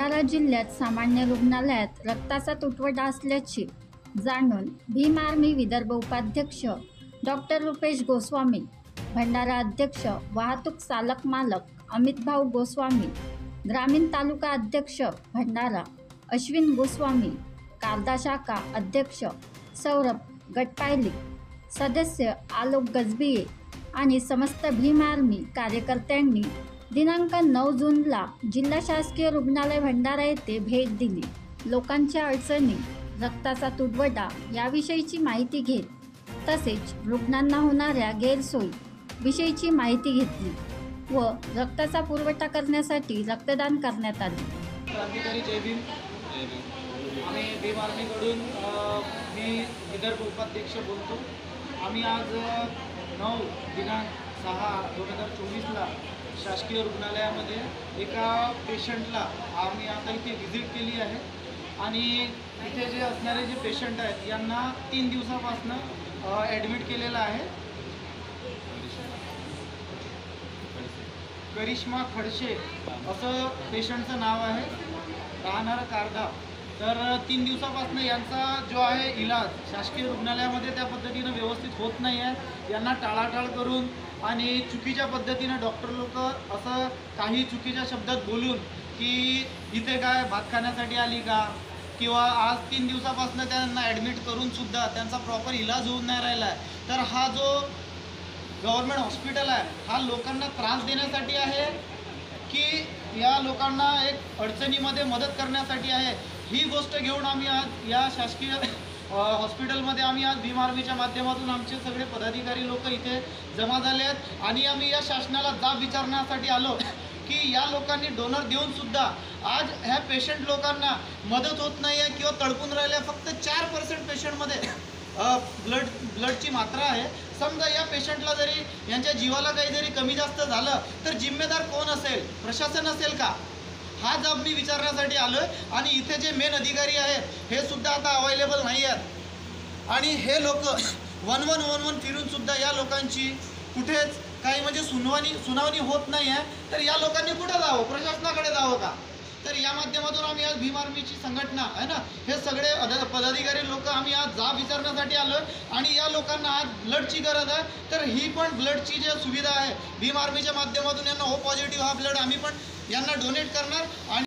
भंडारा जिल्ह्यात सामान्य रुग्णालयात रक्ताचा तुटवडा असल्याचे जाणून भीम आर्मी विदर्भ उपाध्यक्ष डॉक्टर रुपेश गोस्वामी, भंडारा अध्यक्ष वाहतूक चालक मालक अमित भाऊ गोस्वामी, ग्रामीण तालुका अध्यक्ष भंडारा अश्विन गोस्वामी, कारदा शाखा अध्यक्ष सौरभ गटपायली, सदस्य आलोक गजबिये आणि समस्त भीम आर्मी कार्यकर्त्यांनी दिनांक 9 जूनला जिल्हा शासकीय रुग्णालय भंडारा येथे भेट दिली. लोकांच्या अडचणी, रक्ताचा तुटवडा याविषयीची माहिती घेत तसेच रुग्णांना होणाऱ्या गैरसोयी विषयीची माहिती घेतली व रक्ताचा पुरवठा करण्यासाठी रक्तदान करण्यात आले. क्रांतिकारी जय भीम. आम्ही भीम आर्मीकडून मी विदर्भ उपाध्यक्ष बोलतो. आम्ही आज 9 दिनांक 6/2024ला शासकीय रुग्णालयामध्ये एका पेशंटला आम्ही आता इथे व्हिजिट केली आहे आणि इथे जे असणारे जे पेशंट आहेत यांना 3 दिवसापासून ॲडमिट केलेलं आहे. करिश्मा खडसे असं पेशंटचं नाव आहे, राहणार कारदा. तर 3 दिवसापासून यांचा जो आहे इलाज शासकीय रुग्णालयामध्ये त्या पद्धतीनं व्यवस्थित होत नाही आहे. यांना टाळाटाळ करून आणि चुकीच्या पद्धतीनं डॉक्टर लोक असं काही चुकीच्या शब्दात बोलून की इथे काय भात खाण्यासाठी आली का, किंवा आज 3 दिवसापासून त्यांना ॲडमिट करूनसुद्धा त्यांचा प्रॉपर इलाज होऊन नाही राहिला आहे. तर हा जो गव्हर्मेंट हॉस्पिटल आहे हा लोकांना त्रास देण्यासाठी आहे की या लोकांना एक अडचणीमध्ये मदत करण्यासाठी आहे, ही गोष्ट घेऊन आम्ही आज या शासकीय हॉस्पिटलमध्ये आम्ही आज भीम आर्मीच्या माध्यमातून आमचे सगळे पदाधिकारी लोक इथे जमा झाले आहेत आणि आम्ही या शासनाला जाब विचारण्यासाठी आलो की या लोकांनी डोनर देऊनसुद्धा आज ह्या पेशंट लोकांना मदत होत नाही आहे किंवा तडपून राहिल्या. फक्त 4% पेशंटमध्ये ब्लडची मात्रा आहे. समजा या पेशंटला जरी यांच्या जीवाला काही जरी कमी जास्त झालं तर जिम्मेदार कोण असेल? प्रशासन असेल का? हा जाब मी विचारण्यासाठी आलो आहे. आणि इथे जे मेन अधिकारी आहेत हे सुद्धा आता अवेलेबल नाही आहेत आणि हे लोक वन फिरूनसुद्धा या लोकांची कुठेच काही म्हणजे सुनावणी होत नाही आहे. तर या लोकांनी कुठं जावं? प्रशासनाकडे जावं का? तर या माध्यमातून आम्ही आज भीम आर्मीची संघटना आहे ना, हे सगळे पदाधिकारी लोक आम्ही आज जाब विचारण्यासाठी आलो आणि या लोकांना आज ब्लडची गरज आहे. तर ही पण ब्लडची जी सुविधा आहे भीम आर्मीच्या माध्यमातून यांना O पॉझिटिव्ह हा ब्लड आम्ही पण यांना डोनेट करणार आणि